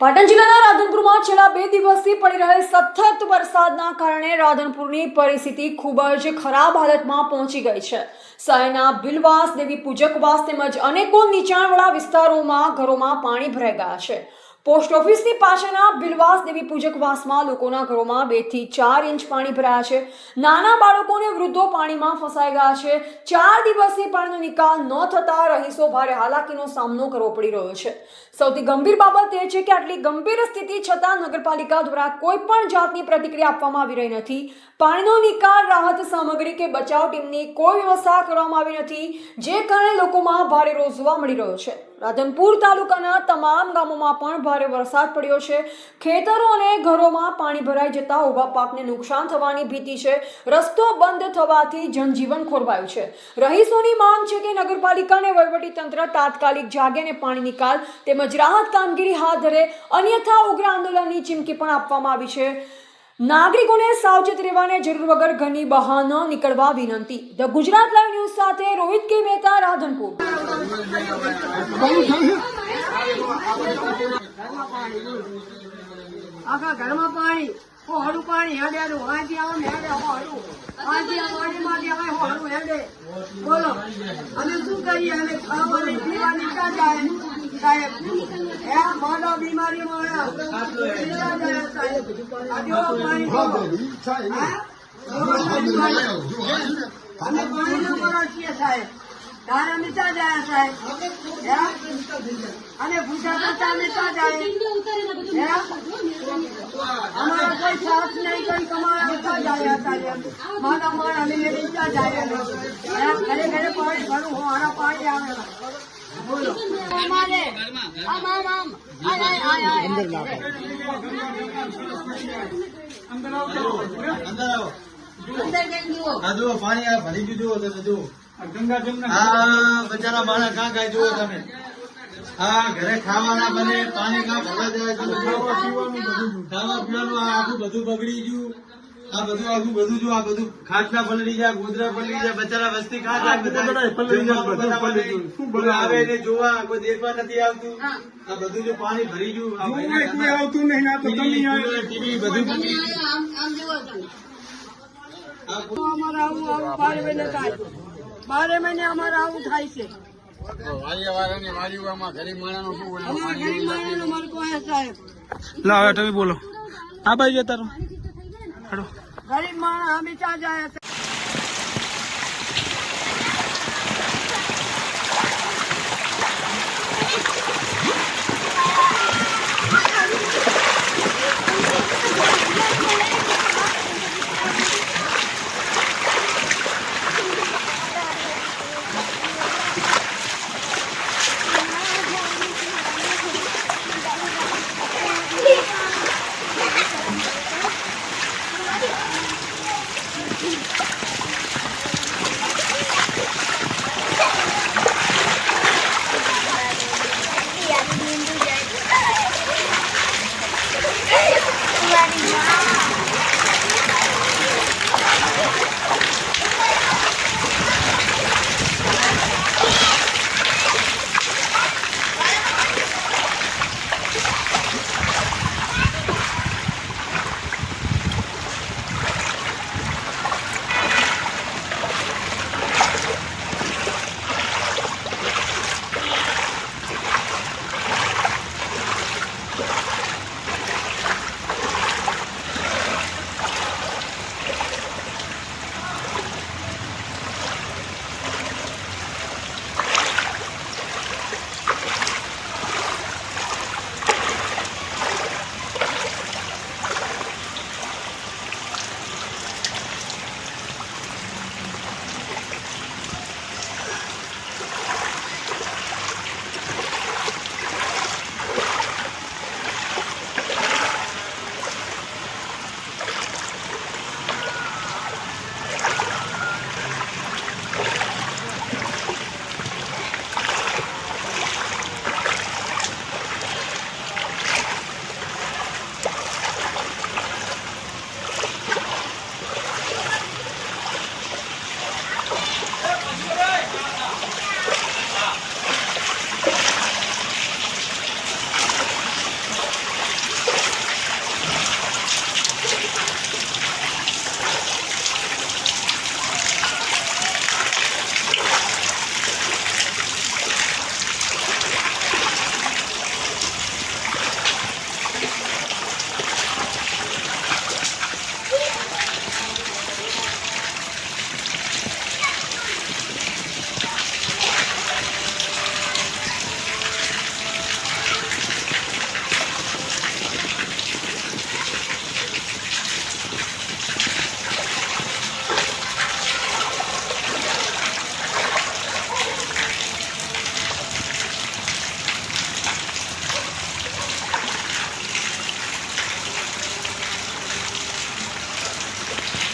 પાટણ જિલ્લાના રાધનપુરમાં છેલ્લા 2 દિવસથી પડી રહેલ સતત વરસાદના કારણે રાધનપુરની પરિસ્થિતિ ખૂબ જ ખરાબ હાલતમાં પહોંચી ગઈ છે। શહેરના બિલવાસ, દેવી પૂજકવાસ તેમજ અનેકો નીચાણવાળા વિસ્તારોમાં ઘરોમાં પાણી ભરાઈ ગયા છે। પોસ્ટ ઓફિસની પાછળના બિલવાસ દેવી પૂજકવાસમાં લોકોના ઘરોમાં 2 થી 4 ઇંચ પાણી ભરાયા છે। નાના બાળકો અને વૃદ્ધો પાણીમાં ફસાઈ ગયા છે। 4 દિવસથી પાણીનો નિકાલ ન થતા રહીશો ભારે હાલાકીનો સામનો કરવો પડી રહ્યો છે। સૌથી ગંભીર બાબત એ છે કે આટલી ગંભીર સ્થિતિ છતાં નગરપાલિકા દ્વારા કોઈ પણ જાતની પ્રતિક્રિયા આપવામાં આવી રહી નથી। પાણીનો નિકાલ, રાહત સામગ્રી કે બચાવ ટીમની કોઈ વ્યવસ્થા કરવામાં આવી નથી, જે કારણે લોકોમાં ભારે રોષ જોવા મળી રહ્યો છે। રાધનપુર તાલુકાના તમામ ગામોમાં પણ ભારે વરસાદ પડ્યો છે। ખેતરો અને ઘરોમાં પાણી ભરાઈ જતા ઊભા પાકને નુકસાન થવાની ભીતિ છે। રસ્તો બંધ થવાથી જનજીવન ખોરવાયું છે। રહીશોની માંગ છે કે નગરપાલિકા અને વહીવટી તંત્ર તાત્કાલિક જાગે અને પાણી નિકાલ તેમજ રાહત કામગીરી હાથ ધરે, અન્યથા ઉગ્ર આંદોલનની ચીમકી પણ આપવામાં આવી છે। નાગરિકોને સાવચેત રહેવાને જરૂર વગર ઘરની બહાર ન નીકળવા વિનંતી। ધ ગુજરાત લાઈવ ન્યૂઝ સાથે રોહિત કે મહેતા, રાધનપુર। આખા ઘરમાં પાણી, હોળું પાણી હેડે, વાંચી આવો ને હેડે હોળું, વાંચી વાડીમાંથી આવે હોળું હેડે। બોલો અમે શું કરીએ? અમે ખાવાની પીવાની ક્યાં જાય સાહેબ? હે મોઢો બીમારી મળે ક્યાં જાય સાહેબ? આ જેવો પાણી અમે પાણી ન મળો છીએ સાહેબ, તારે અમે ક્યાં જાય સાહેબ? અને પૂછા અમે ક્યાં જાય? અમારા કોઈ સાથ નહીં, કોઈ કમાવા ક્યાં જાય? અત્યારે મારા માણ અમે લઈને ક્યાં જાય? ઘરે ઘરે પાણી ભરું, હું આના પાણી આવે। બોલો અમારે પાણી ભરી ગયું તમે જુઓ, બચારા માણસ ક્યાં ગાય જુઓ તમે। ઘરે ખાવાના બને, પાણી ક્યાં ભરવા જાય, ખાવા પીવાનું આખું બધું બગડી ગયું। આ બધું આખું બધું જો આ બધું ખાટલા પલળી જાય, ગોદરા પલળી જાય, બચારા વસ્તી ક્યાં જાય? બધા આવે એને જોવા કોઈ દેખવા નથી આવતું। આ બધું જો પાણી ભરી ગયું, આવતું નહીં, ટીવી બધું અમારે આવું 12 મહિને થાય, 12 મહિને અમારે આવું થાય છે। લા હવે તમે બોલો। આ બાજુ જતા રહો, ગરીબ માણસ અમે ક્યાં જાય?